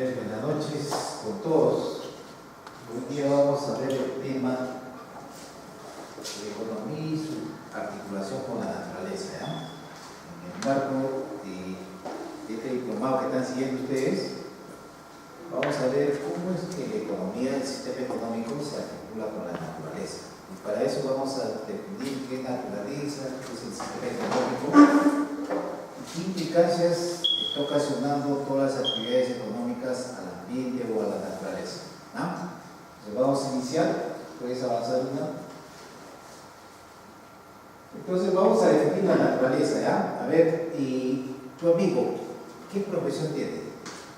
Buenas noches con todos. Hoy día vamos a ver el tema de economía y su articulación con la naturaleza, ¿ya? En el marco de este diplomado que están siguiendo ustedes, vamos a ver cómo es que la economía, el sistema económico se articula con la naturaleza. Y para eso vamos a definir qué es naturaleza, qué es el sistema económico y qué implicancias está ocasionando todas las actividades económicas al ambiente o a la naturaleza, ¿no? Entonces vamos a iniciar. ¿Puedes avanzar una? Entonces vamos a definir la naturaleza, ¿ya? A ver, y tu amigo, ¿qué profesión tiene?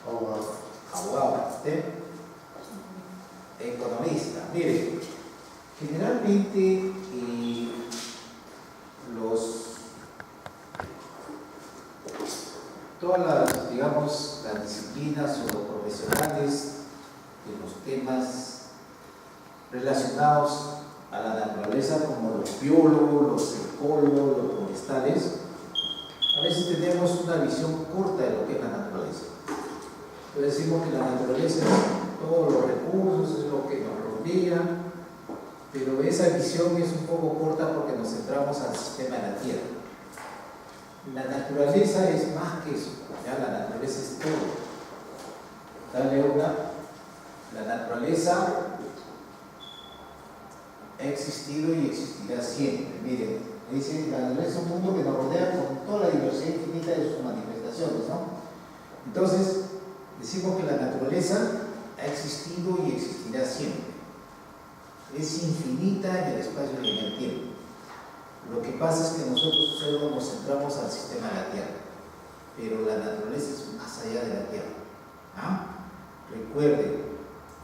Abogado. Abogado. ¿Usted? Economista. Mire, generalmente todas las, digamos, las disciplinas o los profesionales de los temas relacionados a la naturaleza, como los biólogos, los ecólogos, los forestales, a veces tenemos una visión corta de lo que es la naturaleza. Entonces decimos que la naturaleza es todos los recursos, es lo que nos rodea, pero esa visión es un poco corta porque nos centramos al sistema de la Tierra. La naturaleza es más que eso, ¿ya? La naturaleza es todo. Dale una. La naturaleza ha existido y existirá siempre. Miren, dice, la naturaleza es un mundo que nos rodea con toda la diversidad infinita de sus manifestaciones, ¿no? Entonces, decimos que la naturaleza ha existido y existirá siempre. Es infinita en el espacio y en el tiempo. Lo que pasa es que nosotros solo nos centramos al sistema de la Tierra, pero la naturaleza es más allá de la Tierra. ¿Ah? Recuerden,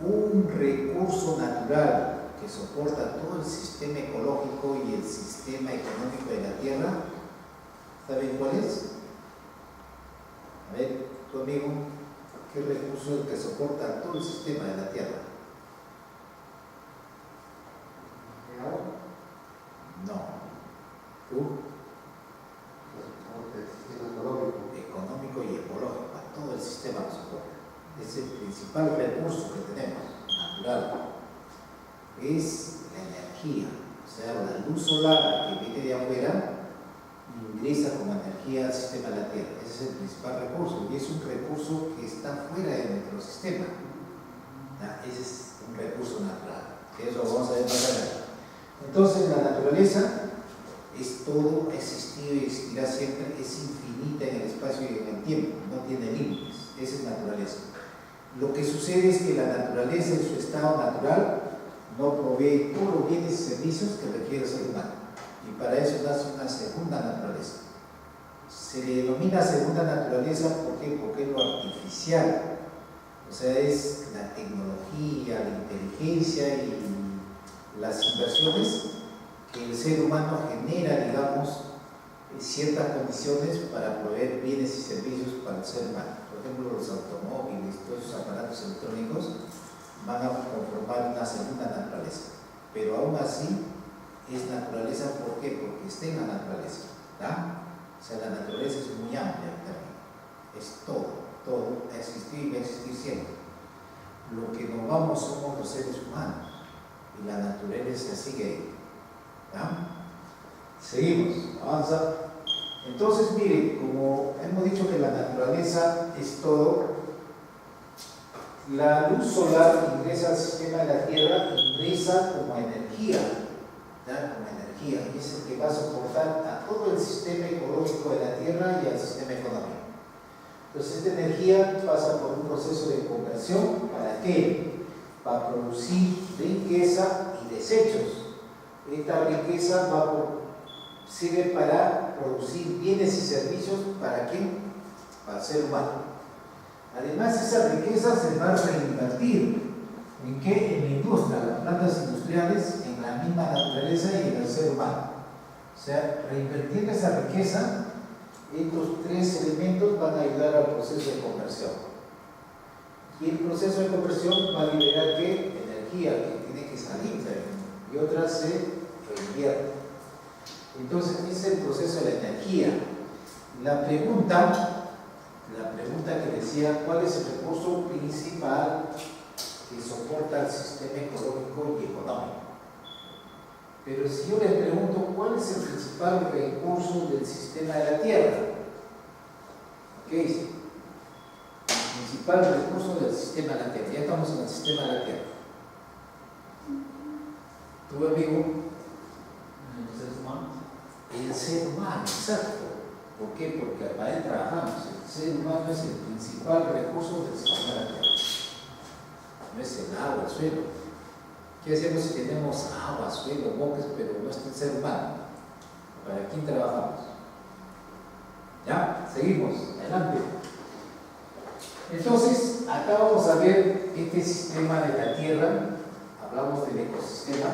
un recurso natural que soporta todo el sistema ecológico y el sistema económico de la Tierra, ¿saben cuál es? A ver, tu amigo, ¿qué recurso es el que soporta todo el sistema de la Tierra? No. ¿Tú? Económico y ecológico, a todo el sistema que soporta. Es el principal recurso que tenemos, natural. Es la energía, o sea, la luz solar que viene de afuera ingresa como energía al sistema de la Tierra. Ese es el principal recurso y es un recurso que está fuera de nuestro sistema. ¿Ya? Ese es un recurso natural. Eso lo vamos a ver más adelante. Entonces, la naturaleza es todo, ha existido y existirá siempre, es infinita en el espacio y en el tiempo, no tiene límites. Esa es naturaleza. Lo que sucede es que la naturaleza en su estado natural no provee todos los bienes y servicios que requiere el ser humano. Y para eso nace una segunda naturaleza. Se le denomina segunda naturaleza, ¿por qué? Porque es lo artificial. O sea, es la tecnología, la inteligencia y las inversiones que el ser humano genera, digamos, ciertas condiciones para proveer bienes y servicios para el ser humano. Por ejemplo, los automóviles, todos esos aparatos electrónicos van a conformar una segunda naturaleza. Pero aún así es naturaleza, ¿por qué? Porque está en la naturaleza, ¿verdad? O sea, la naturaleza es muy amplia también. Es todo, todo ha existido y va a existir siempre. Lo que nos vamos somos los seres humanos y la naturaleza sigue ahí. ¿Ya? Seguimos, avanza. Entonces, miren, como hemos dicho que la naturaleza es todo, la luz solar ingresa al sistema de la Tierra, ingresa como energía, ¿ya? Como energía, y es el que va a soportar a todo el sistema ecológico de la Tierra y al sistema económico. Entonces, esta energía pasa por un proceso de conversión. ¿Para qué? Para producir riqueza y desechos. Esta riqueza sirve para producir bienes y servicios. ¿Para quién? Para el ser humano. Además, esa riqueza se va a reinvertir. ¿En qué? En la industria, las plantas industriales, en la misma naturaleza y en el ser humano. O sea, reinvertir esa riqueza, estos tres elementos van a ayudar al proceso de conversión. Y el proceso de conversión va a liberar ¿qué? Energía que tiene que salir y otra se reinvierte. Entonces, ese es el proceso de la energía. La pregunta pregunta que decía, ¿cuál es el recurso principal que soporta el sistema ecológico y económico? Pero si yo les pregunto, ¿cuál es el principal recurso del sistema de la Tierra? ¿Qué dice? El principal recurso del sistema de la Tierra. Ya estamos en el sistema de la Tierra. ¿Tu amigo? ¿Los seres humanos? El ser humano, exacto. ¿Por qué? Porque para él trabajamos. El ser humano es el principal recurso del sistema de la Tierra. No es el agua, el suelo. ¿Qué hacemos si tenemos agua, suelo, bosques, pero no está el ser humano? ¿Para quién trabajamos? ¿Ya? Seguimos. Adelante. Entonces, acá vamos a ver este sistema de la Tierra. Hablamos del ecosistema.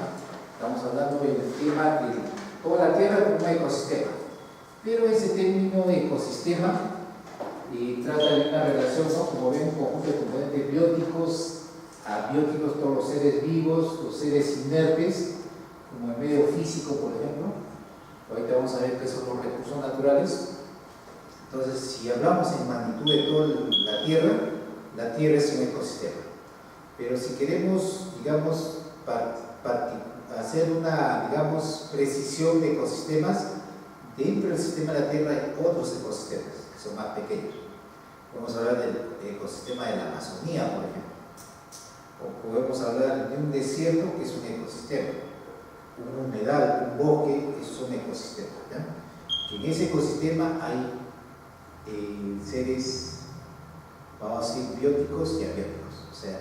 Estamos hablando del tema de toda la Tierra como un ecosistema. Pero ese término de ecosistema trata de una relación, ¿no? Como ven, un conjunto de componentes bióticos, abióticos, todos los seres vivos, los seres inertes, como el medio físico, por ejemplo. Ahorita vamos a ver qué son los recursos naturales. Entonces, si hablamos en magnitud de toda la Tierra es un ecosistema. Pero si queremos, digamos, hacer una, digamos, precisión de ecosistemas, dentro del sistema de la Tierra hay otros ecosistemas que son más pequeños. Podemos hablar del ecosistema de la Amazonía, por ejemplo. O podemos hablar de un desierto, que es un ecosistema. Un humedal, un bosque, eso es un ecosistema. ¿Ya? En ese ecosistema hay seres, vamos a decir, bióticos y abióticos. O sea,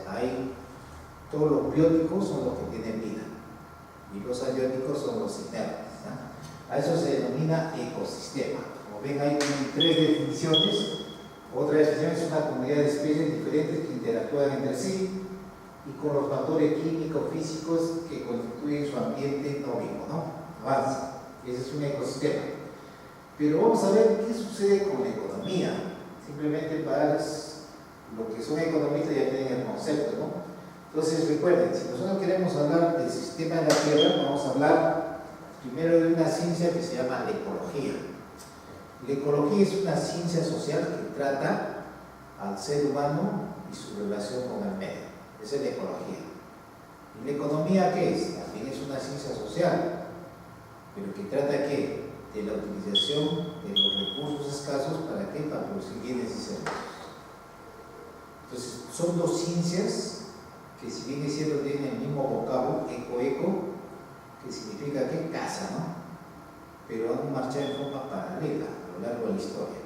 todos los bióticos son los que tienen vida y los abióticos son los inertes. A eso se denomina ecosistema. Como ven, ahí tienen tres definiciones. Otra definición es una comunidad de especies diferentes que interactúan entre sí y con los factores químicos, físicos que constituyen su ambiente no vivo, ¿no? Avanza. Ese es un ecosistema. Pero vamos a ver qué sucede con la economía. Simplemente para darles lo que son economistas ya tienen el concepto, ¿no? Entonces recuerden, si nosotros queremos hablar del sistema de la Tierra, vamos a hablar primero de una ciencia que se llama la ecología. La ecología es una ciencia social que trata al ser humano y su relación con el medio. Esa es la ecología. ¿Y la economía qué es? También es una ciencia social, pero que trata ¿qué? De la utilización de los recursos escasos ¿para qué? Para producir bienes y servicios. Entonces, son dos ciencias que si bien es cierto tienen el mismo vocablo, eco, que significa que casa, ¿no? Pero han marchado en forma paralela a lo largo de la historia.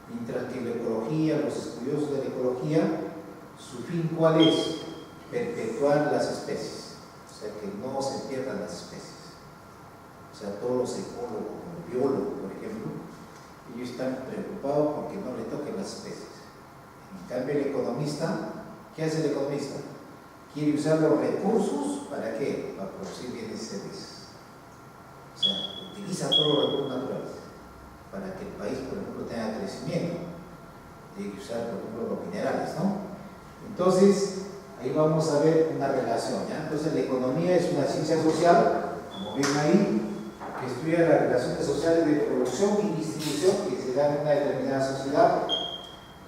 Mientras que la ecología, los estudiosos de la ecología, su fin ¿cuál es? Perpetuar las especies, o sea, que no se pierdan las especies. O sea, todos los ecólogos, los biólogos, por ejemplo, ellos están preocupados porque no le toquen las especies. En cambio, el economista, ¿qué hace el economista? Quiere usar los recursos ¿para qué? Para producir bienes y servicios. O sea, utiliza todos los recursos naturales para que el país, por ejemplo, tenga crecimiento. Tiene que usar, por ejemplo, los minerales, ¿no? Entonces, ahí vamos a ver una relación, ¿ya? Entonces, la economía es una ciencia social, como ven ahí, que estudia las relaciones sociales de producción y distribución que se dan en una determinada sociedad,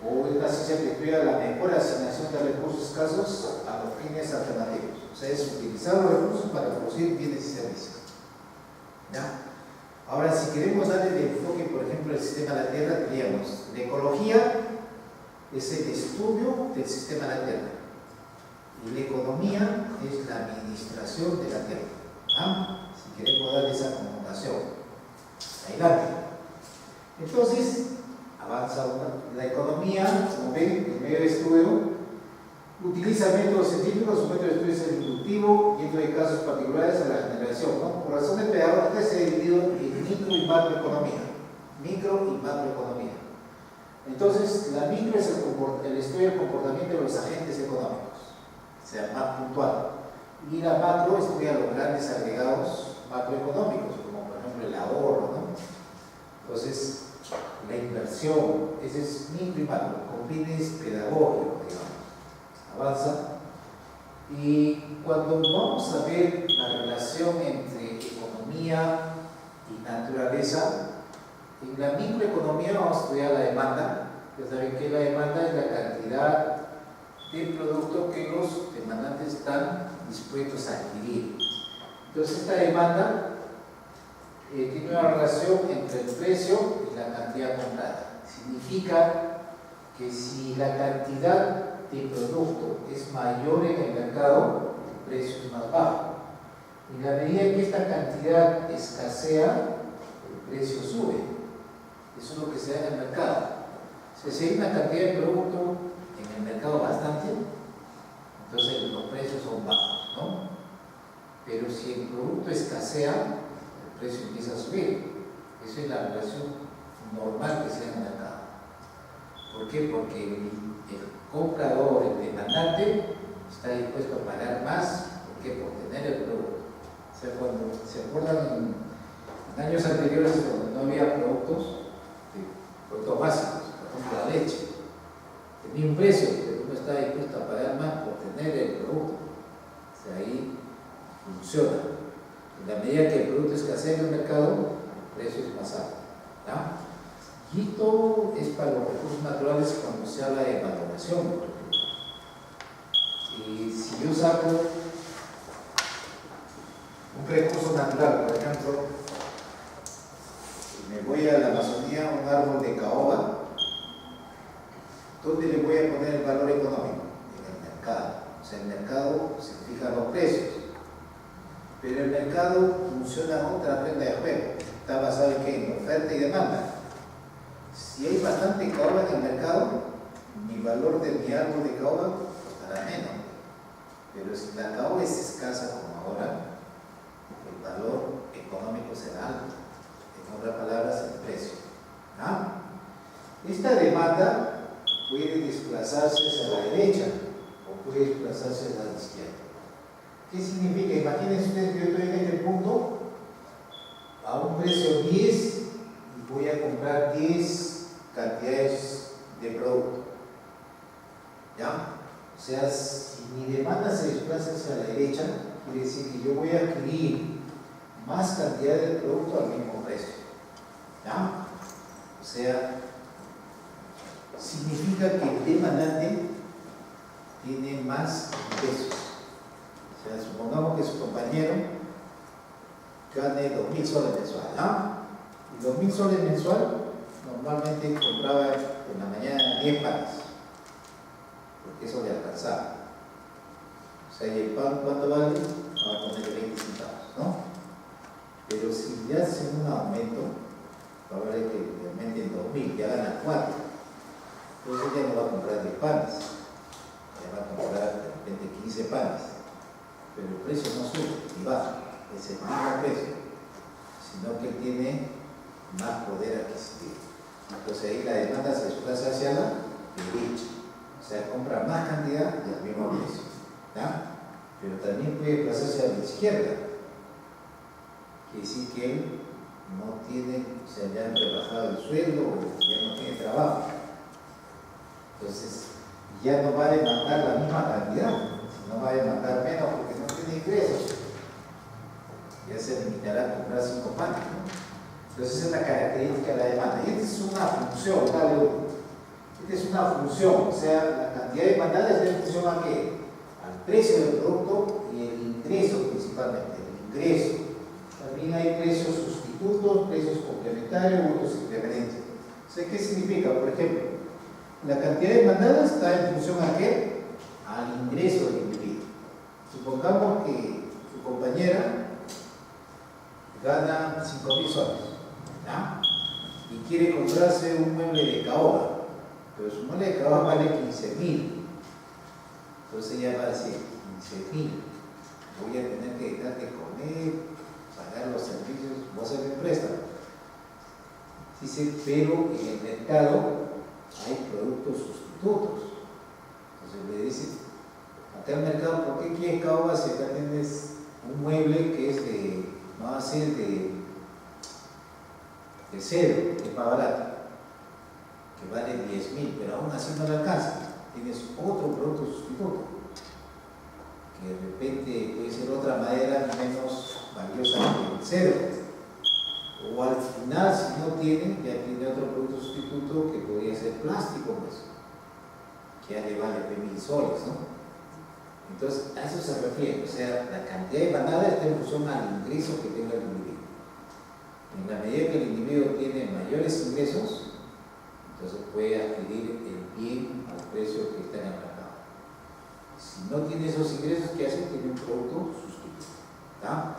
o es una ciencia que estudia la mejor asignación de recursos escasos a los fines alternativos. O sea, es utilizar los recursos para producir bienes y servicios. ¿Ya? Ahora, si queremos darle el enfoque, por ejemplo, al sistema de la Tierra, diríamos, la ecología es el estudio del sistema de la Tierra y la economía es la administración de la Tierra. ¿Ah? Si queremos darle esa connotación. Adelante. Entonces, avanza la economía, como ven, el medio de estudio utiliza métodos científicos, su método de estudio es el inductivo y en casos particulares a la generación, ¿no? Por razones pedagógicas se ha dividido en micro y macroeconomía. Micro y macroeconomía. Entonces, la micro es el estudio del comportamiento de los agentes económicos, o sea, más puntual. Y la macro estudia los grandes agregados macroeconómicos, como por ejemplo el ahorro, ¿no? Entonces, la inversión, ese es micro y macro, con fines pedagógicos, digamos. Avanza. Y cuando vamos a ver la relación entre economía y naturaleza, en la microeconomía vamos a estudiar la demanda, Ya saben que la demanda es la cantidad de producto que los demandantes están dispuestos a adquirir. Entonces esta demanda tiene una relación entre el precio y la cantidad comprada. Significa que si la cantidad de producto es mayor en el mercado, el precio es más bajo. En la medida que esta cantidad escasea, el precio sube. Eso es lo que se da en el mercado. Si hay una cantidad de producto en el mercado bastante, entonces los precios son bajos, ¿no? Pero si el producto escasea, el precio empieza a subir. Esa es la relación normal que se da en el mercado. ¿Por qué? Porque el comprador, el demandante, está dispuesto a pagar más. ¿Por qué? Por tener el producto. O sea, cuando se acuerdan en años anteriores, cuando no había productos básicos, por ejemplo la leche, tenía un precio, pero uno está dispuesto a pagar más por tener el producto. O sea, ahí funciona. En la medida que el producto escasea en el mercado, el precio es más alto. ¿Ya? Y esto es para los recursos naturales cuando se habla de valoración, por ejemplo. Y si yo saco un recurso natural, por ejemplo, me voy a la Amazonía a un árbol de caoba, ¿dónde le voy a poner el valor económico? En el mercado. O sea, el mercado se fija los precios. Pero el mercado funciona otra regla de juego. Está basado en ¿qué? En oferta y demanda. Si hay bastante caoba en el mercado, mi valor de mi árbol de caoba costará menos. Pero si la caoba es escasa como ahora, el valor económico será alto. En otras palabras, el precio. ¿Ah? Esta demanda puede desplazarse hacia la derecha o puede desplazarse hacia la izquierda. ¿Qué significa? Imagínense ustedes que yo estoy en este punto a un precio 10 y voy a comprar 10 cantidades de producto. ¿Ya? O sea, si mi demanda se desplaza hacia la derecha, quiere decir que yo voy a adquirir más cantidad de producto al mismo precio. ¿Ya? O sea, significa que el demandante tiene más ingresos. O sea, supongamos que su compañero gane 2.000 soles mensuales, ¿no? Y 2.000 soles mensual normalmente compraba en la mañana 10 panes, porque eso le alcanzaba. O sea, ¿y el pan cuánto vale? Vamos a poner 20 centavos, ¿no? Pero si le hacen un aumento, va a valer que le aumenten 2.000, ya gana 4. Entonces ya no va a comprar 10 panes, ya va a comprar de repente 15 panes. Pero el precio no sube ni baja, es el mismo precio, sino que tiene más poder adquisitivo. Entonces ahí la demanda se desplaza hacia la derecha, o sea, compra más cantidad y al mismo precio. ¿Ya? Pero también puede desplazarse a la izquierda, quiere decir que él no tiene, o sea, ya han rebajado el sueldo o ya no tiene trabajo. Entonces ya no va a demandar la misma cantidad, no va a demandar menos porque no tiene ingresos. Ya se limitará a comprar 5 panes, ¿no? Entonces esa es la característica de la demanda. Y esta es una función, dale uno. Esta es una función, o sea, la cantidad demandada es en función a qué? Al precio del producto y el ingreso principalmente, el ingreso. También hay precios sustitutos, precios complementarios u otros incrementos. O sea, ¿qué significa? Por ejemplo, la cantidad demandada está en función a qué? Al ingreso del individuo. Supongamos que su compañera gana 5.000 soles, ¿ya? Y quiere comprarse un mueble de caoba, pero su mueble de caoba vale 15.000. Entonces ella va a decir, 15.000, voy a tener que dejar de comer, pagar los servicios, voy a hacer un préstamo. Dice, pero en el mercado hay productos sustitutos. Entonces le dice, acá en el mercado, ¿por qué quieres caoba si acá tienes un mueble que es de, no va a ser de cero, que es más barato, que vale 10.000, pero aún así no le alcanza? Tienes otro producto sustituto, que de repente puede ser otra madera menos valiosa que el cero. O al final, si no tiene, ya tiene otro producto sustituto sustituto que podría ser plástico, pues, que ya le vale 1000 soles, ¿no? Entonces, a eso se refiere, o sea, la cantidad de manada está en función al ingreso que tenga el individuo. En la medida que el individuo tiene mayores ingresos, entonces puede adquirir el bien al precio que está en el mercado. Si no tiene esos ingresos, ¿qué hace? Tiene un producto sustituto. ¿Está?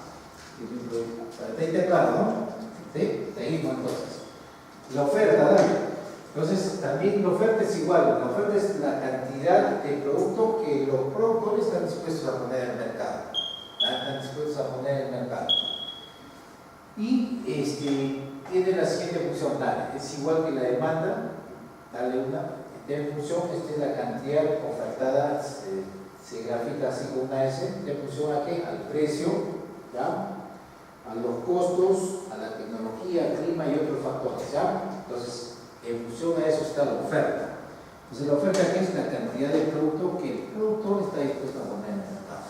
Tiene un producto. Está claro, ¿no? ¿Sí? Seguimos entonces. La oferta, ¿no? Entonces, también la oferta es igual. La oferta es la cantidad de producto que los productores están dispuestos a poner en el mercado. Están dispuestos a poner en el mercado. Y tiene la siguiente función, dale. Es igual que la demanda, dale una. En función, esta es la cantidad ofertada, se grafica así con una S. ¿En función a qué? Al precio, ¿ya? A los costos, a la tecnología, al clima y otros factores, ¿ya? Entonces, en función a eso está la oferta. Entonces, la oferta ¿qué es? La cantidad de producto que el productor está dispuesto a poner en el mercado.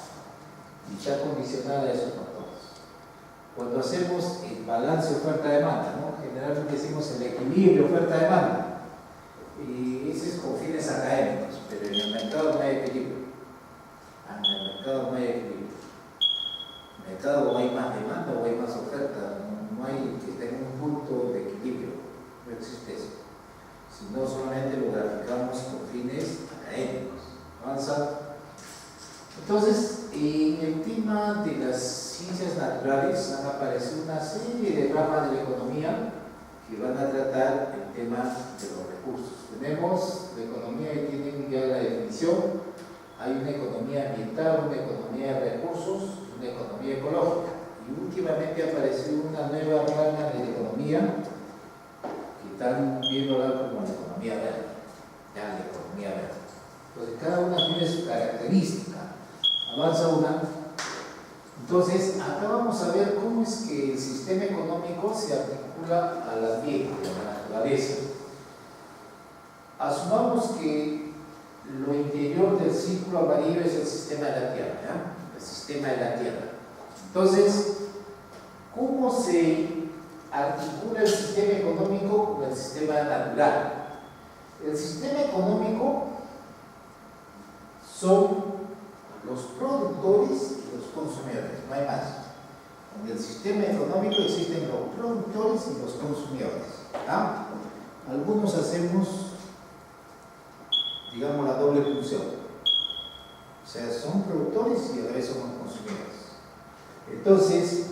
Y está condicionada a esos factores. Cuando hacemos el balance oferta-demanda, ¿no? Generalmente decimos el equilibrio oferta-demanda. Y ese es con fines académicos, pero en el mercado no hay equilibrio. En el mercado no hay equilibrio. En el mercado o hay más demanda o hay más oferta. No hay que tener un punto de equilibrio. No existe eso. Sino solamente lo graficamos con fines académicos. Avanza. Entonces, en el tema de las ciencias naturales han aparecido una serie de ramas de la economía que van a tratar el tema de los recursos. Tenemos la economía que tienen ya la definición. Hay una economía ambiental, una economía de recursos, una economía ecológica. Y últimamente ha aparecido una nueva rama de la economía que están viéndola como la economía verde. Ya, la economía verde. Entonces, cada una tiene su característica. Avanza una. Entonces, acá vamos a ver cómo es que el sistema económico se articula al ambiente, a la naturaleza. Asumamos que lo interior del círculo amarillo es el sistema de la Tierra, ¿ya? El sistema de la Tierra. Entonces, ¿cómo se articula el sistema económico con el sistema natural? El sistema económico son los productores y los consumidores, no hay más. En el sistema económico existen los productores y los consumidores. ¿Ah? Algunos hacemos, digamos, la doble función. O sea, son productores y a la vez son consumidores. Entonces,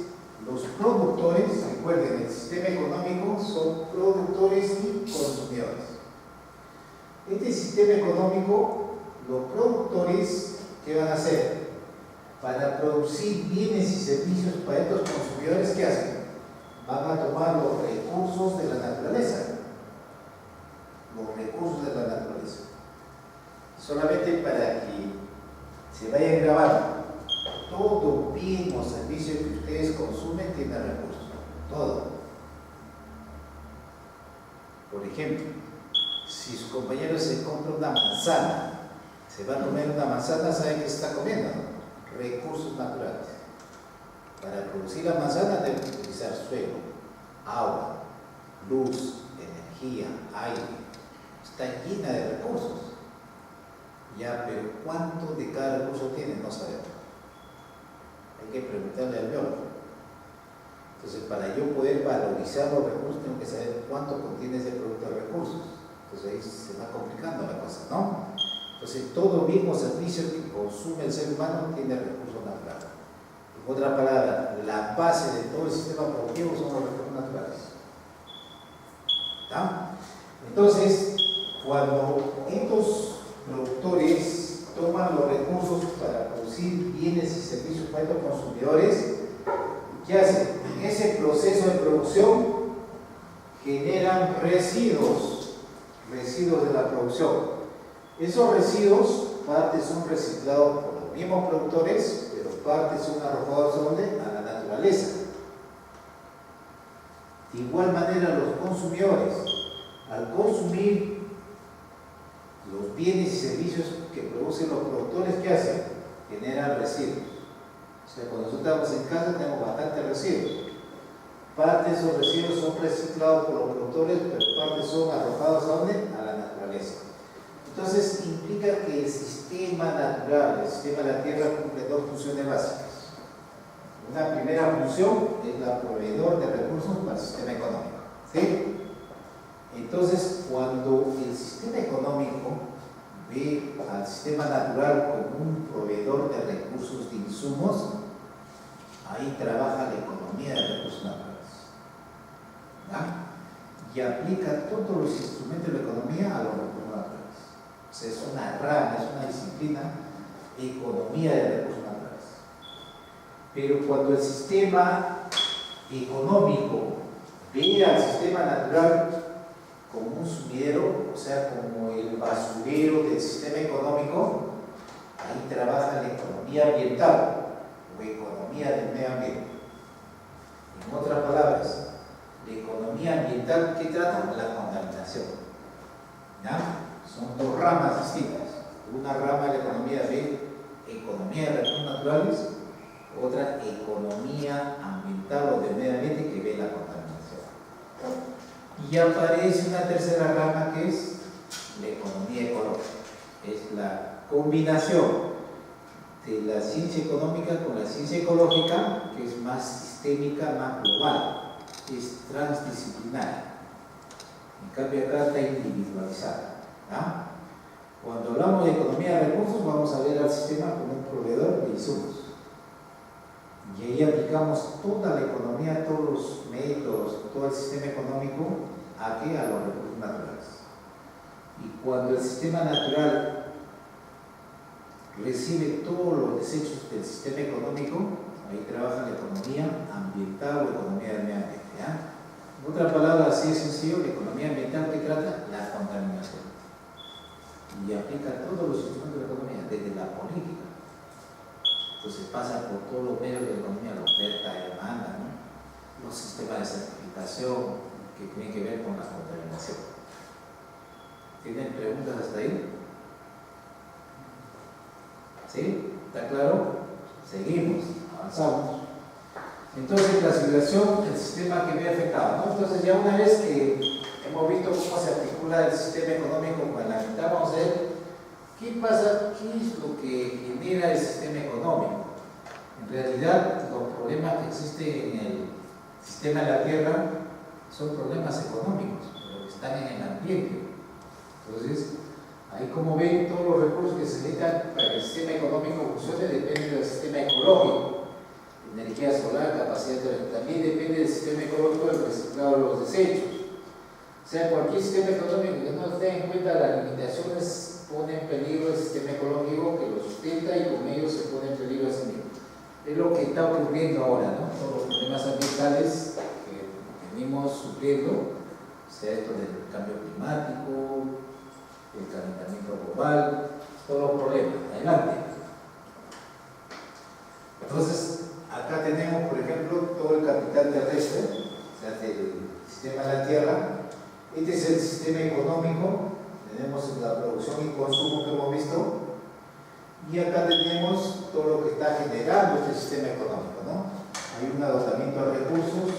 los productores, recuerden, el sistema económico son productores y consumidores. Este sistema económico, los productores, ¿qué van a hacer? Para producir bienes y servicios para estos consumidores, ¿qué hacen? Van a tomar los recursos de la naturaleza. Los recursos de la naturaleza. Solamente para que se vayan grabando. Todo bien o servicio que ustedes consumen tiene recursos. Todo. Por ejemplo, si sus compañeros se compran una manzana, se va a comer una manzana, ¿saben qué se está comiendo? Recursos naturales. Para producir la manzana deben utilizar suelo, agua, luz, energía, aire. Está llena de recursos. Ya, pero ¿cuánto de cada recurso tiene? No sabemos. Hay que preguntarle al biólogo. Entonces, para yo poder valorizar los recursos, tengo que saber cuánto contiene ese producto de recursos. Entonces ahí se va complicando la cosa, ¿no? Entonces, todo bien o servicio que consume el ser humano tiene recursos naturales. En otra palabra, la base de todo el sistema productivo son los recursos naturales. ¿Está? Entonces, cuando estos productores toman los recursos para producir bienes y servicios para estos consumidores, ¿qué hacen? En ese proceso de producción generan residuos de la producción. Esos residuos, parte son reciclados por los mismos productores, pero parte son arrojados a la naturaleza. De igual manera, los consumidores, al consumir los bienes y servicios que producen los productores, ¿qué hacen? Generan residuos. O sea, cuando nosotros estamos en casa tenemos bastantes residuos. Parte de esos residuos son reciclados por los productores, pero parte son arrojados ¿a dónde? A la naturaleza. Entonces, implica que el sistema natural, el sistema de la Tierra, cumple dos funciones básicas. Una primera función es la proveedor de recursos para el sistema económico. ¿Sí? Entonces, cuando el sistema económico ve al sistema natural como un proveedor de recursos, de insumos, ahí trabaja la economía de recursos naturales. ¿Ya? Y aplica todos los instrumentos de la economía a los recursos naturales. O sea, es una rama, es una disciplina, economía de recursos naturales. Pero cuando el sistema económico ve al sistema natural como un sumidero, o sea, como el basurero del sistema económico, ahí trabaja la economía ambiental o economía del medio ambiente. En otras palabras, la economía ambiental, ¿qué trata? La contaminación. ¿Ya? Son dos ramas distintas. Una rama de la economía ve economía de recursos naturales, otra economía ambiental o del medio ambiente que ve la contaminación. Y aparece una tercera rama que es la economía ecológica. Es la combinación de la ciencia económica con la ciencia ecológica, que es más sistémica, más global. Es transdisciplinaria. En cambio acá está individualizada. ¿Ya? Cuando hablamos de economía de recursos, vamos a ver al sistema como un proveedor de insumos. Y ahí aplicamos toda la economía, todos los métodos, todo el sistema económico aquí a los recursos naturales. Y cuando el sistema natural recibe todos los desechos del sistema económico, ahí trabaja la economía ambiental o economía del medio ambiente. ¿Ya? En otras palabras, así es sencillo, la economía ambiental que trata la contaminación. Y aplica todos los instrumentos de la economía, desde la política. Entonces pasa por todos los medios de la economía, la oferta y demanda, ¿no? Los sistemas de certificación que tienen que ver con la contaminación. ¿Tienen preguntas hasta ahí? ¿Sí? ¿Está claro? Seguimos, avanzamos. Entonces, clasificación del sistema que ve afectado, ¿no? Entonces, ya una vez que hemos visto cómo se articula el sistema económico con la mitad, vamos a ver qué pasa, qué es lo que genera el sistema económico. En realidad, los problemas que existen en el sistema de la Tierra son problemas económicos, pero que están en el ambiente. Entonces, ahí como ven, todos los recursos que se necesitan para que el sistema económico funcione dependen del sistema ecológico. Energía solar, capacidad de... También depende del sistema ecológico del reciclado de los desechos. O sea, cualquier sistema económico que no tenga en cuenta las limitaciones pone en peligro el sistema ecológico que lo sustenta y con ello se pone en peligro a sí mismo. Es lo que está ocurriendo ahora, ¿no? Todos los problemas ambientales que venimos sufriendo, o sea, esto del cambio climático, el calentamiento global, todos los problemas. Adelante. Entonces, acá tenemos, por ejemplo, todo el capital terrestre, o sea, del sistema de la Tierra. Este es el sistema económico. Tenemos la producción y consumo que hemos visto. Y acá tenemos todo lo que está generando este sistema económico, ¿no? Hay un agotamiento de recursos,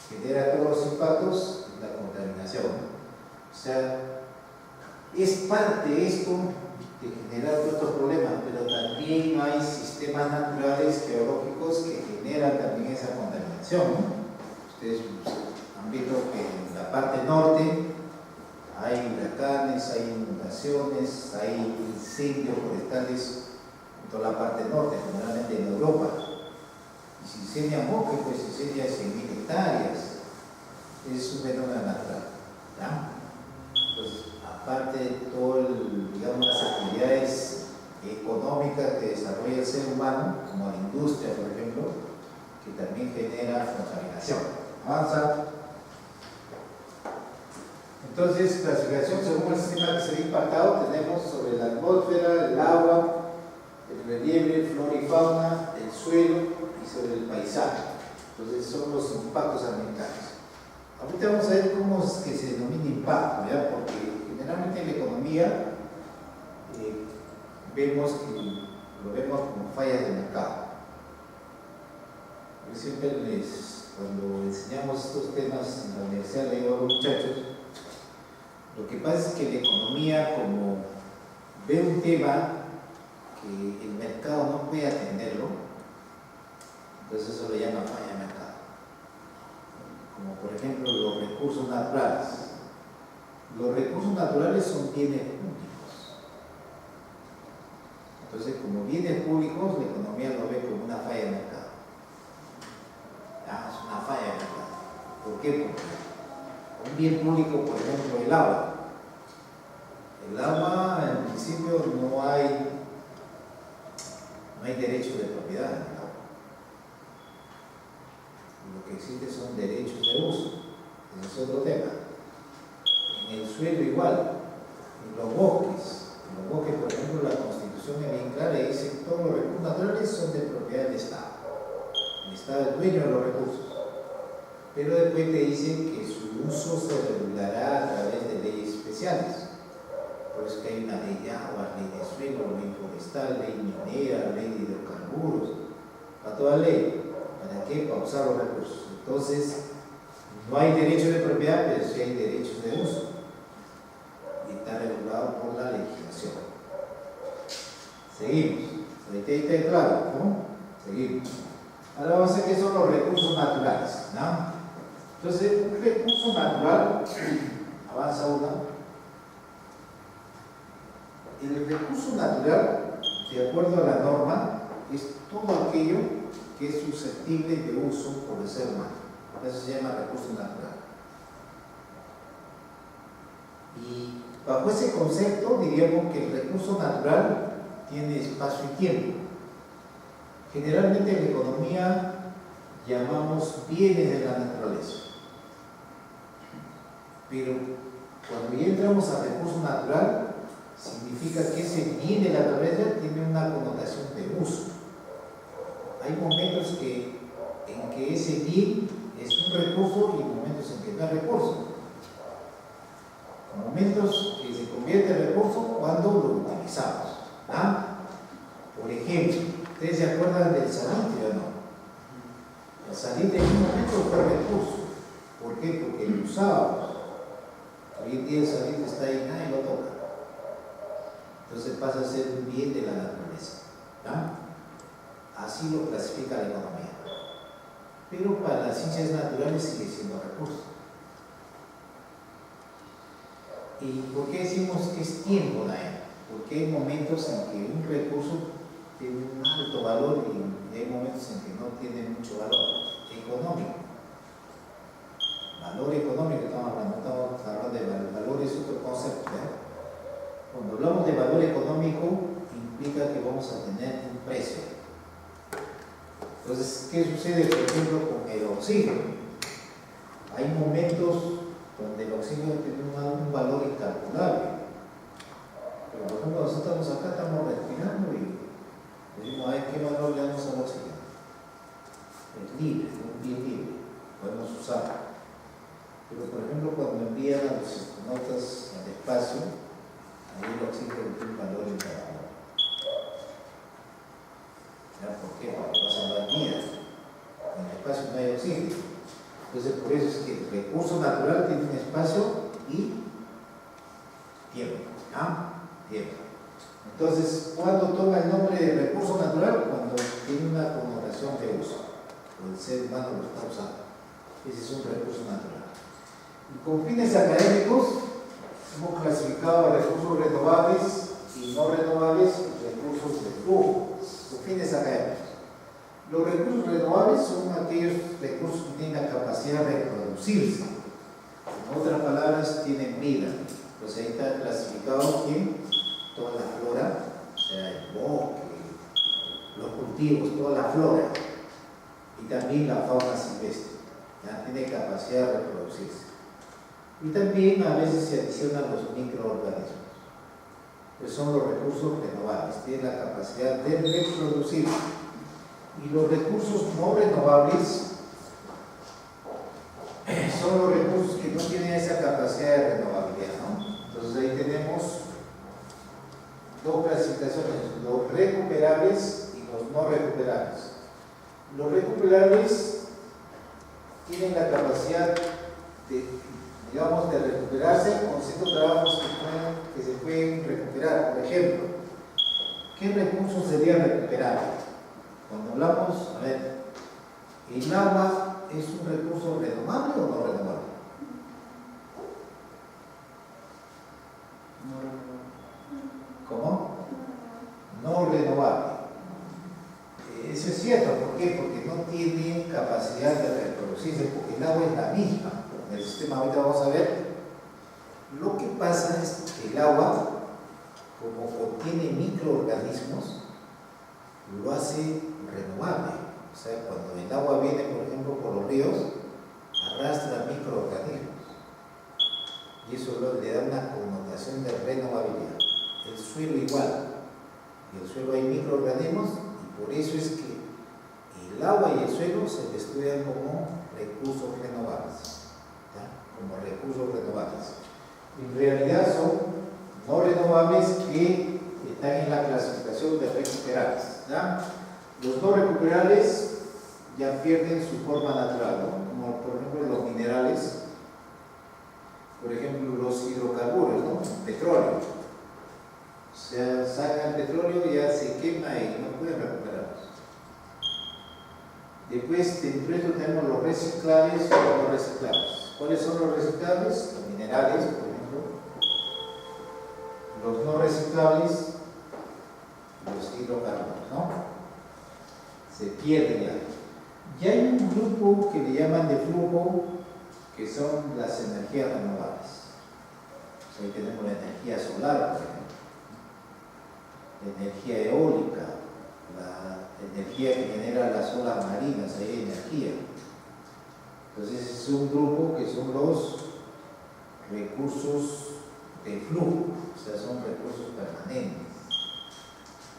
genera todos los impactos y la contaminación. O sea, es parte esto de generar todos estos problemas, pero también hay sistemas naturales geológicos que generan también esa contaminación, ¿no? Ustedes han visto que en la parte norte hay huracanes, hay inundaciones, hay incendios forestales en toda la parte norte, generalmente en Europa. Y si incendian bosques, pues incendian 100.000 hectáreas. Es un fenómeno natural. ¿Ya? Entonces, aparte de todo digamos, las actividades económicas que desarrolla el ser humano, como la industria, por ejemplo, que también genera contaminación. Avanza. Entonces, clasificación según el sistema que se ve impactado, tenemos sobre la atmósfera, el agua, el relieve, flora y fauna, el suelo y sobre el paisaje. Entonces, son los impactos ambientales. Ahorita vamos a ver cómo es que se denomina impacto, ¿ya? Porque generalmente en la economía lo vemos como fallas de mercado. Yo siempre les cuando enseñamos estos temas en la universidad, le digo a los muchachos, lo que pasa es que la economía, como ve un tema que el mercado no puede atenderlo, entonces eso le llama falla de mercado. Como por ejemplo los recursos naturales. Los recursos naturales son bienes públicos. Entonces, como bienes públicos, la economía lo ve como una falla de mercado. Es una falla de mercado. ¿Por qué? Porque un bien público, por ejemplo, el agua. El agua, en principio, no hay derecho de propiedad en el agua. Lo que existe son derechos de uso. Ese es otro tema. En el suelo igual. En los bosques, por ejemplo, la Constitución es bien clara y dice que todos los recursos naturales son de propiedad del Estado. El Estado es dueño de los recursos. Pero después te dicen que su uso se regulará a través de leyes especiales. Por eso que hay una ley de agua, ley de suelo, ley forestal, ley minera, ley de hidrocarburos, para toda ley. ¿Para qué? Para usar los recursos. Entonces, no hay derecho de propiedad, pero sí hay derechos de uso. Y está regulado por la legislación. Seguimos. Ahorita está claro, ¿no? Seguimos. Ahora vamos a ver qué son los recursos naturales, ¿no? Entonces, un recurso natural, avanza uno. El recurso natural, de acuerdo a la norma, es todo aquello que es susceptible de uso por el ser humano. Eso se llama recurso natural. Y bajo ese concepto diríamos que el recurso natural tiene espacio y tiempo. Generalmente en la economía llamamos bienes de la naturaleza. Pero cuando ya entramos al recurso natural, significa que ese bien de la naturaleza tiene una connotación de uso. Hay momentos en que ese bien es un recurso y momentos en que no es recurso. Momentos que se convierte en recurso cuando lo utilizamos. Por ejemplo, ¿ustedes se acuerdan del salitre o no? El salitre en un momento fue recurso. ¿Por qué? Porque lo usábamos. Hoy en día el salitre está ahí, nadie lo toca. Entonces pasa a ser un bien de la naturaleza. Así lo clasifica la economía. Pero para las ciencias naturales sigue siendo recurso. ¿Y por qué decimos que es tiempo, Nael? Porque hay momentos en que un recurso tiene un alto valor y hay momentos en que no tiene mucho valor económico. Valor económico estamos hablando, de valor es otro concepto. Cuando hablamos de valor económico, implica que vamos a tener un precio. Entonces, ¿qué sucede, por ejemplo, con el oxígeno? Hay momentos donde el oxígeno tiene un valor incalculable. Pero, por ejemplo, nosotros estamos acá, estamos respirando y decimos, ¿qué valor le damos al oxígeno? Es libre, es un bien libre, podemos usarlo. Pero, por ejemplo, cuando envían a los astronautas al espacio, ahí el oxígeno tiene un valor incalculable. ¿Por qué? Porque pasan las vidas. En el espacio no hay oxígeno. Entonces, por eso es que el recurso natural tiene un espacio y tiempo. Tiempo. Entonces, ¿cuándo toma el nombre de recurso natural? Cuando tiene una connotación de uso. O el ser humano lo está usando. Ese es un recurso natural. Y con fines académicos, hemos clasificado recursos renovables y no renovables, recursos de flujo. Con fines académicos. Los recursos renovables son aquellos recursos que tienen la capacidad de reproducirse. En otras palabras, tienen vida. Pues ahí está clasificado que toda la flora, o sea, el bosque, los cultivos, toda la flora, y también la fauna silvestre, tiene capacidad de reproducirse. Y también a veces se adicionan los microorganismos, que son los recursos renovables, tienen la capacidad de reproducirse. Y los recursos no renovables son los recursos que no tienen esa capacidad de renovabilidad, ¿no? Entonces ahí tenemos dos clasificaciones, los recuperables y los no recuperables. Los recuperables tienen la capacidad de, digamos, de recuperarse con ciertos trabajos que se pueden recuperar. Por ejemplo, ¿qué recursos sería recuperar? Cuando hablamos, a ver, ¿el agua es un recurso renovable o no renovable? ¿Cómo? No renovable. Eso es cierto, ¿por qué? Porque no tiene capacidad de reproducirse, porque el agua es la misma. En el sistema, ahorita vamos a ver. Lo que pasa es que el agua, como contiene microorganismos, lo hace renovable. O sea, cuando el agua viene, por ejemplo, por los ríos, arrastra microorganismos. Y eso le da una connotación de renovabilidad. El suelo igual. En el suelo hay microorganismos y por eso es que el agua y el suelo se le estudian como recursos renovables. ¿Ya? Como recursos renovables. En realidad son no renovables que están en la clasificación de recuperables. ¿Ya? Los no recuperables ya pierden su forma natural, ¿no? Como por ejemplo los minerales, por ejemplo los hidrocarburos, ¿no? Petróleo. O sea, sacan el petróleo, ya se quema y no pueden recuperarlos. Después, dentro de esto tenemos los reciclables y los no reciclables. ¿Cuáles son los reciclables? Los minerales, por ejemplo. Los no reciclables, los hidrocarburos, ¿no? Se pierden ya. Y hay un grupo que le llaman de flujo, que son las energías renovables. O sea, ahí tenemos la energía solar, por ejemplo, la energía eólica, la energía que genera las olas marinas, ahí hay energía. Entonces es un grupo que son los recursos de flujo, o sea, son recursos permanentes,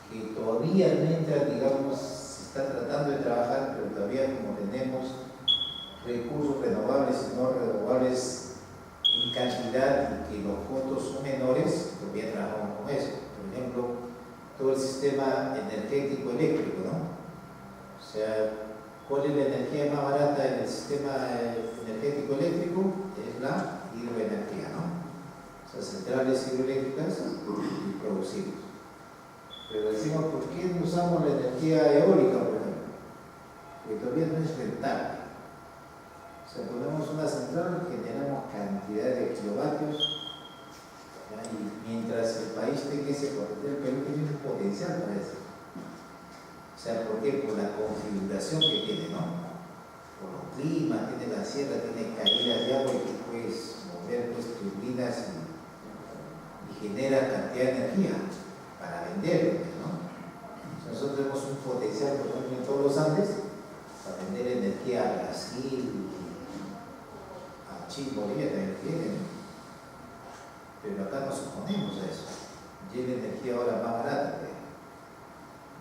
que todavía no entran, digamos, se está tratando de trabajar, pero todavía como tenemos recursos renovables y no renovables en cantidad y que los costos son menores, todavía trabajamos con eso. Por ejemplo, todo el sistema energético eléctrico, ¿no? O sea, ¿cuál es la energía más barata en el sistema energético eléctrico? Es la hidroenergía, ¿no? O sea, centrales hidroeléctricas y producibles. Pero decimos, ¿por qué no usamos la energía eólica, por ejemplo? Porque todavía no es rentable. O sea, ponemos una central, generamos cantidad de kilovatios, ¿ya? Y mientras el país tenga ese potencial, el Perú tiene un potencial para eso. O sea, ¿por qué? Por la configuración que tiene, ¿no? Por los climas, tiene la sierra, tiene caídas de agua y que puedes mover pues, turbinas y genera cantidad de energía para vender, ¿no? O sea, nosotros tenemos un potencial, por ejemplo, en todos los Andes, para vender energía a Brasil, a Chile, Bolivia también tienen, pero acá nos oponemos a eso. Y es la energía ahora más barata.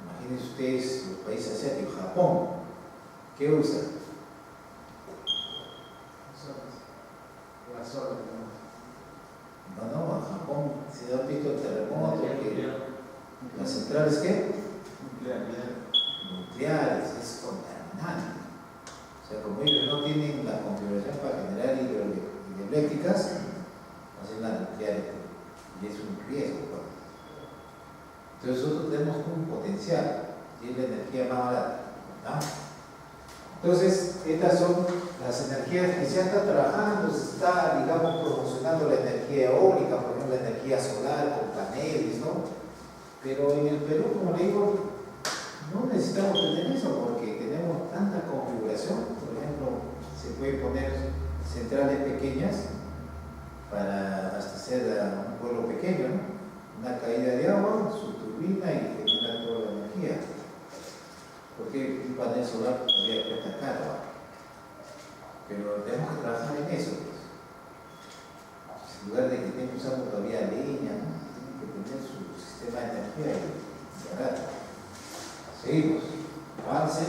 Imagínense ustedes los países asiáticos, Japón, ¿qué usa? Las olas. No, Japón, si han visto el terremoto, las centrales, ¿qué? Nucleares, es contaminante. O sea, como ellos no tienen la configuración para generar hidroeléctricas, hacen la nuclear y es un riesgo. Entonces nosotros tenemos un potencial y es la energía más barata, ¿no? Entonces, estas son las energías que se están trabajando, se está, digamos, promocionando la energía eólica, por ejemplo, la energía solar con paneles, ¿no? Pero en el Perú, como le digo, no necesitamos tener eso porque tenemos tanta configuración. Por ejemplo, se puede poner centrales pequeñas para abastecer a un pueblo pequeño, ¿no? Una caída de agua, su turbina y genera toda la energía. Porque un panel solar todavía cuesta caro, pero tenemos que trabajar en eso. Pues. En lugar de que estén usando todavía leña, ¿no? Tienen que tener su sistema de energía y barato. Seguimos, avance.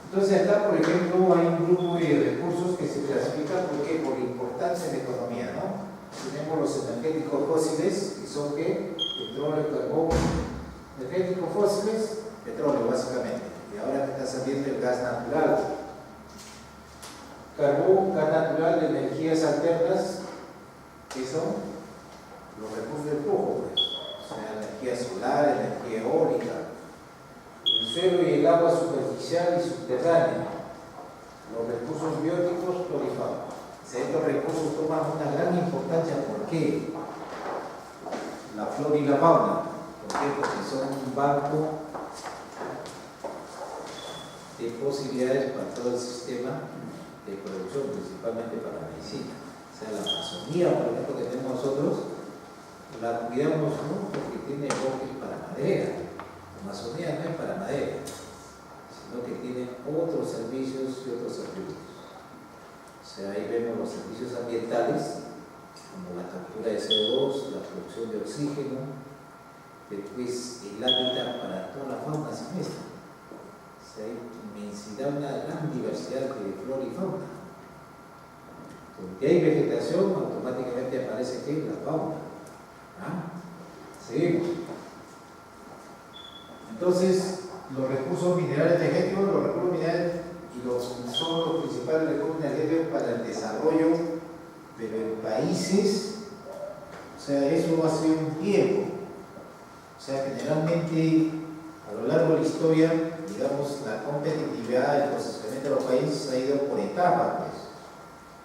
Entonces acá, por ejemplo, hay un grupo de recursos que se clasifican por importancia en la economía, ¿no? Tenemos los energéticos fósiles, que son ¿qué? Petróleo, carbón, energéticos fósiles, petróleo básicamente. Y ahora que está saliendo el gas natural. Carbón, gas natural, energías alternas, que son los recursos del flujo, pues. O sea, energía solar, energía eólica, el suelo y el agua superficial y subterránea, los recursos bióticos, flora. Estos recursos toman una gran importancia. ¿Por qué? La flora y la fauna. ¿Por qué? Porque son un banco de posibilidades para todo el sistema de producción, principalmente para la medicina. O sea, la Amazonía, por ejemplo, que tenemos nosotros, la cuidamos no porque tiene bosques para madera. La Amazonía no es para madera, sino que tiene otros servicios y otros atributos. O sea, ahí vemos los servicios ambientales, como la captura de CO2, la producción de oxígeno, después el hábitat para toda la fauna silvestre. O sea, hay inmensidad, una gran diversidad de flora y fauna. Donde hay vegetación, automáticamente aparece ¿qué? La fauna. ¿Ah? Seguimos. Entonces, los recursos minerales energéticos, los recursos minerales son los principales recursos energéticos para el desarrollo, pero en países, o sea, eso hace un tiempo. O sea, generalmente, a lo largo de la historia, digamos, la competitividad, el procesamiento de los países ha ido por etapas, pues.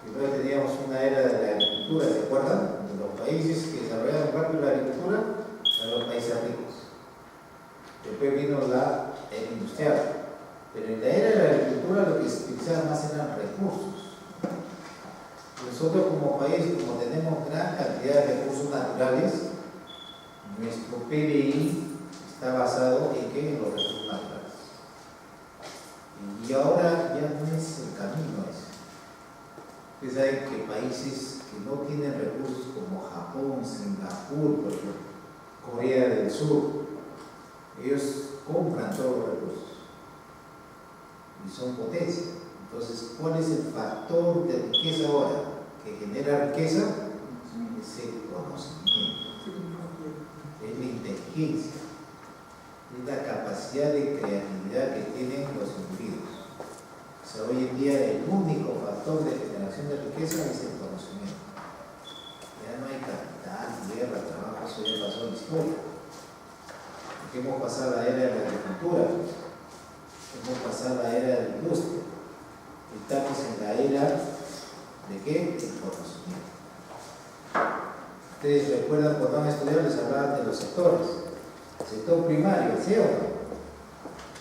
Primero teníamos una era de la agricultura, ¿se acuerdan? Los países que desarrollaron rápido la agricultura eran los países ricos. Después vino la era industrial. Pero en la era de la agricultura lo que se utilizaba más eran recursos. Nosotros como país, como tenemos gran cantidad de recursos naturales, nuestro PBI está basado en ¿qué? En los recursos naturales. Y ahora ya no es el camino ese. Ustedes saben que países que no tienen recursos como Japón, Singapur, por ejemplo, Corea del Sur, ellos compran todos los recursos y son potencia. Entonces, ¿cuál es el factor de riqueza ahora que genera riqueza? Es el conocimiento, es la inteligencia, es la capacidad de creatividad que tienen los individuos. O sea, hoy en día el único factor de generación de riqueza es el conocimiento. Ya no hay capital, guerra, trabajo, eso ya pasó en la historia. Porque hemos pasado la era de la agricultura, hemos pasado la era de la industria. Estamos en la era de ¿qué? El conocimiento. Ustedes recuerdan cuando han estudiado, les hablaban de los sectores. El sector primario, ¿sí o no?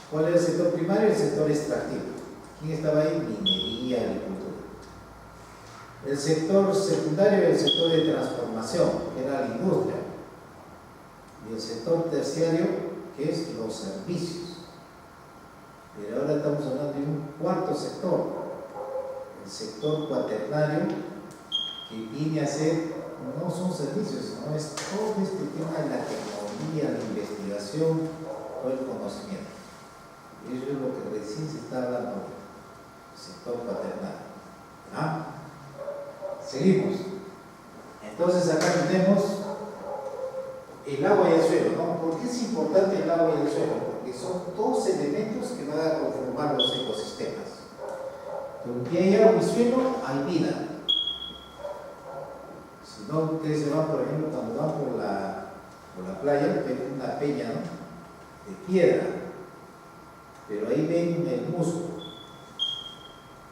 ¿Cuál es el sector primario? El sector extractivo. ¿Quién estaba ahí? Minería, agricultura. El sector secundario es el sector de transformación, que era la industria. Y el sector terciario, que es los servicios. Pero ahora estamos hablando de un cuarto sector, el sector cuaternario, que viene a ser, no son servicios, sino es todo este tema de la tecnología, la investigación, todo el conocimiento. Y eso es lo que recién se está hablando hoy. Sector cuaternario. ¿Ah? Seguimos. Entonces acá tenemos el agua y el suelo, ¿no? ¿Por qué es importante el agua y el suelo? Porque son dos elementos que van a conformar los ecosistemas. Donde hay agua y suelo, hay vida. Si no, ustedes se van, por ejemplo, cuando van por la playa, ven una peña, ¿no? De piedra, pero ahí ven el musgo,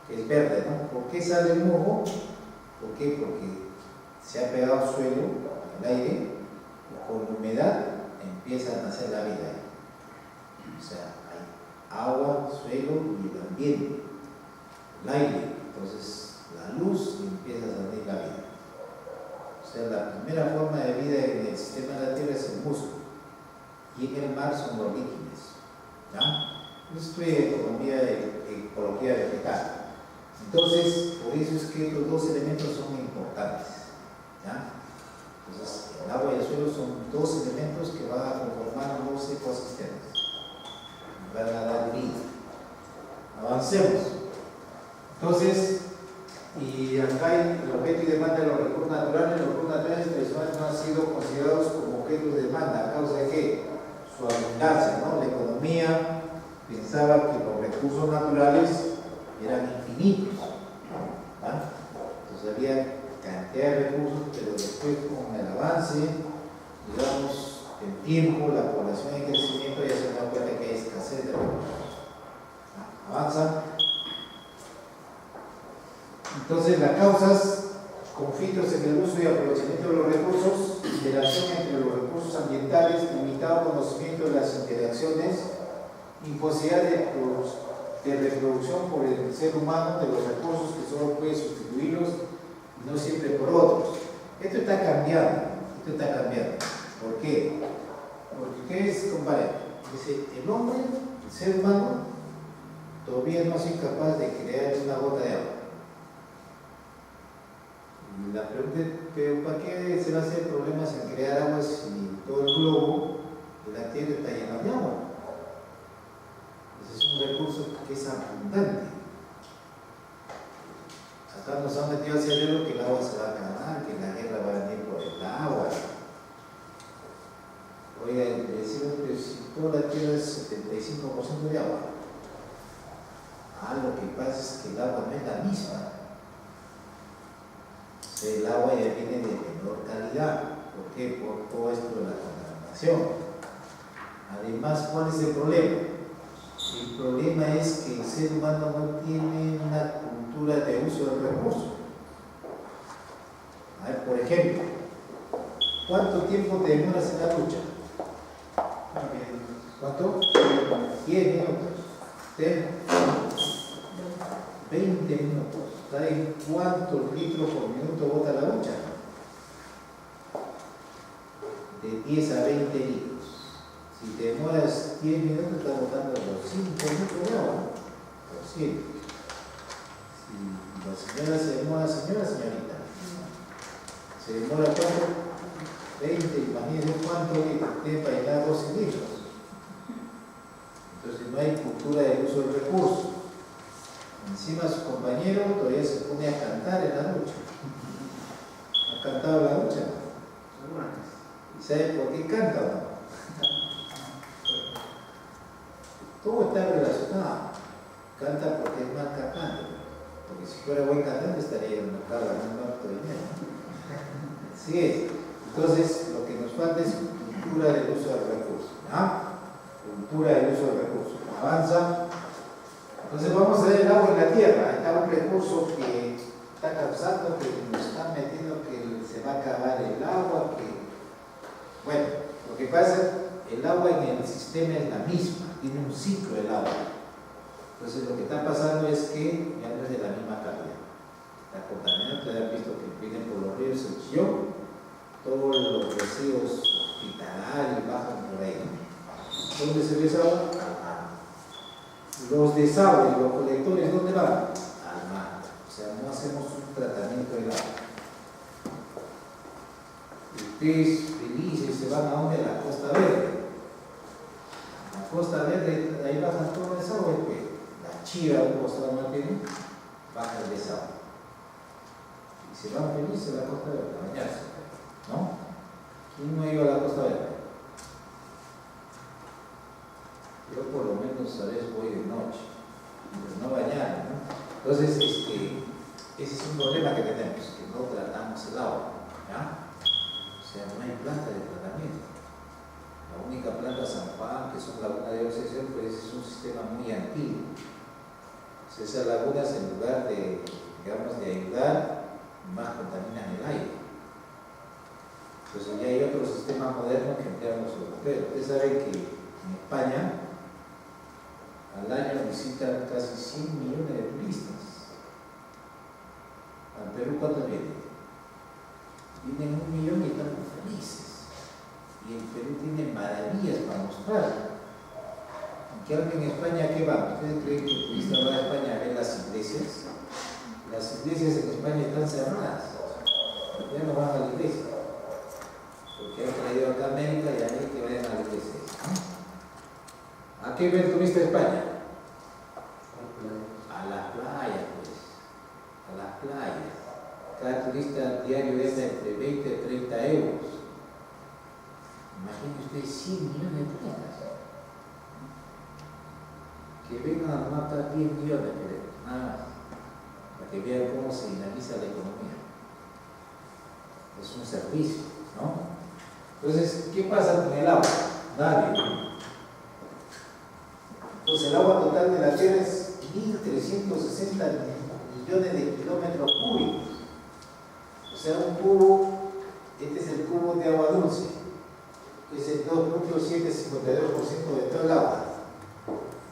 que es verde, ¿no? ¿Por qué sale el musgo? ¿Por qué? Porque se ha pegado al suelo, al aire, y con la humedad empieza a nacer la vida ahí. O sea, hay agua, suelo y el ambiente, el aire, entonces la luz y empieza a salir la vida. O sea, la primera forma de vida en el sistema de la Tierra es el musgo, y en el mar son los líquidos. ¿Ya? Yo estudié ecología vegetal. Entonces, por eso es que estos dos elementos son importantes. ¿Ya? Entonces, el agua y el suelo son dos elementos que van a conformar los ecosistemas. Van a dar vida. Avancemos. Entonces, y acá hay el objeto y demanda de los recursos naturales. Los recursos naturales tradicionalmente no han sido considerados como objetos de demanda. ¿A causa de qué? Su abundancia, ¿no? La economía pensaba que los recursos naturales eran infinitos. ¿Ah? Entonces había cantidad de recursos, pero después con el avance, digamos, en tiempo, la población en crecimiento ya se da cuenta que hay escasez de recursos. Avanza. Entonces las causas, conflictos en el uso y aprovechamiento de los recursos, interacción entre los recursos ambientales, limitado conocimiento de las interacciones, imposibilidad de reproducción por el ser humano de los recursos que solo puede sustituirlos y no siempre por otros. Esto está cambiando, ¿Por qué? Porque ustedes comparen, dice, el hombre, el ser humano, todavía no es incapaz de crear una gota de agua. Y la pregunta es, ¿pero para qué se va a hacer problemas en crear agua si todo el globo de la Tierra está lleno de agua? Ese es un recurso que es abundante. Acá nos han metido al cerebro que el agua se va a acabar, que la guerra va a venir por el agua. Oiga, le decimos que si toda la Tierra es 75% de agua, lo que pasa es que el agua no es la misma. El agua ya viene de menor calidad. ¿Por qué? Por todo esto de la contaminación. Además, ¿cuál es el problema? El problema es que el ser humano no tiene una cultura de uso del recurso. A ver, por ejemplo, ¿cuánto tiempo te demoras en la ducha? ¿Cuánto? 10 minutos. ¿Usted? 20 minutos. ¿Saben cuántos litros por minuto bota la ducha? De 10 a 20 litros. Si te demoras 10 minutos, estás botando los 5 litros de agua. Por 100. Si la señora se demora, señorita. ¿Se demora cuánto? 20, imagínense cuánto litros tiene para llenar 12 litros. Entonces no hay cultura del uso del recurso. Encima su compañero todavía se pone a cantar en la ducha. ¿Ha cantado en la ducha? ¿Y sabe por qué canta o no? Todo está relacionado. Canta porque es mal cantante. Porque si fuera buen cantante estaría en el mercado ganando harto dinero. Así es. Entonces, lo que nos falta es cultura del uso del recurso. Cultura del uso del recurso. Avanza. Entonces vamos a ver el agua en la tierra. Está un recurso que está causando que nos están metiendo que se va a acabar el agua. Bueno, lo que pasa, el agua en el sistema es la misma, tiene un ciclo del agua. Entonces lo que está pasando es que ya no es de la misma calidad. Está contaminado, ustedes han visto que vienen por los ríos el Chillón, todos los residuos hospitalarios bajan por ahí. ¿Dónde se ve esa agua? Los desagües, los colectores, ¿dónde van? Al mar. O sea, no hacemos un tratamiento del agua. Ustedes felices se van a donde? A la Costa Verde. La Costa Verde, ahí bajan todo el desagüe. La Chiva, un costado no tiene, baja el desagüe. Y se van felices a la Costa Verde a bañarse. ¿No? ¿Quién no ha ido a la Costa Verde? Yo por lo menos a veces voy de noche, pero no bañarme, ¿no? Entonces, ese es un problema que tenemos, que no tratamos el agua, ¿ya? O sea, no hay planta de tratamiento. La única planta San Juan, que son lagunas de obsesión, pues es un sistema muy antiguo. O sea, esas lagunas, en lugar de, digamos, de ayudar, más contaminan el aire. Entonces ya hay otro sistema moderno que emplean los europeos. Ustedes saben que en España al año visitan casi 100 millones de turistas. ¿Al Perú cuántos vienen? Vienen 1 millón y están felices. Y el Perú tiene maravillas para mostrar. ¿Qué hacen en España? ¿Qué van? ¿Ustedes creen que el turista va a España a ver las iglesias? Las iglesias en España están cerradas. Ya no van a la iglesia. Porque han traído acá a América y a mí que vayan a la iglesia. ¿A qué ve el turista de España? A la playa, pues. A las playas. Cada turista diario gasta entre 20 y 30 euros. Imaginen ustedes 100 millones de turistas. Que vengan a matar 10 millones, nada más. para que vean cómo se dinamiza la economía. Es un servicio, ¿no? Entonces, ¿qué pasa con el agua? Dale. Entonces, el agua total de la Tierra es 1.360 millones de kilómetros cúbicos. O sea, un cubo, este es el cubo de agua dulce, que es el 2.752% de todo el agua.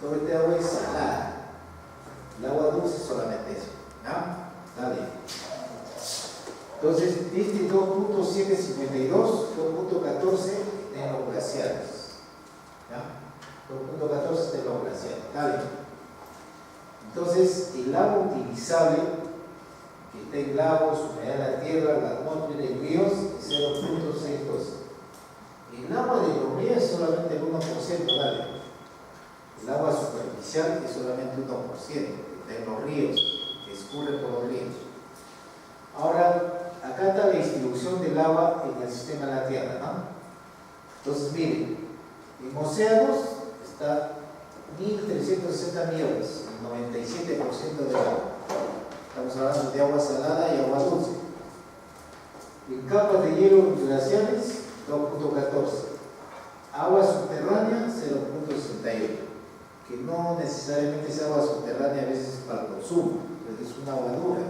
Todo este agua es salada. El agua dulce solamente eso. ¿Ya? Dale. Entonces, este 2.752, 2.14 en los glaciares. ¿Ya? 2.14 de los glaciares. Dale. Entonces, el agua utilizable, que está en lagos, humedad de la tierra, la atmósfera y ríos, es 0.62. El agua de los ríos es solamente el 1%, dale. El agua superficial es solamente 1%, está en los ríos, que escurre por los ríos. Ahora, acá está la distribución del agua en el sistema de la Tierra, ¿no? Entonces, miren, en océanos está 1.360 millones, el 97% del agua. Estamos hablando de agua salada y agua dulce. En capas de hielo en glaciares, 2.14. Agua subterránea, 0.61. Que no necesariamente es agua subterránea, a veces es para el consumo, pero es una agua dura.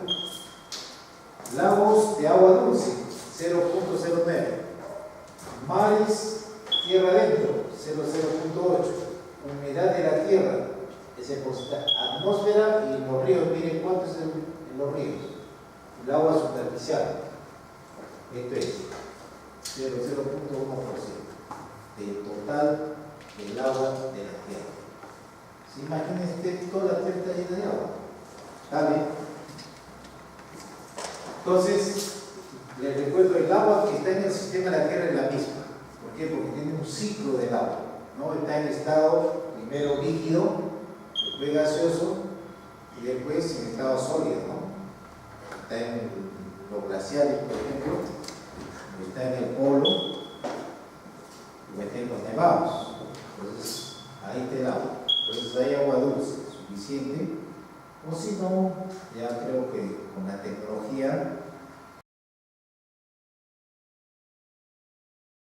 Lagos de agua dulce, 0.09. Mares, tierra adentro, 0.08. Humedad de la tierra, ese porcentaje. Atmósfera y en los ríos, miren cuánto es en los ríos. El agua superficial, esto es 0.1% del total del agua de la tierra. ¿Se imaginen toda la tierra está llena de agua? ¿Vale? Entonces, les recuerdo, el agua que está en el sistema de la Tierra es la misma. ¿Por qué? Porque tiene un ciclo del agua, ¿no? Está en estado primero líquido, después gaseoso y después en estado sólido, ¿no? Está en los glaciares, por ejemplo, está en el polo, o está en los nevados. Entonces, ahí está el agua. Entonces, hay agua dulce suficiente. O si no, ya creo que con la tecnología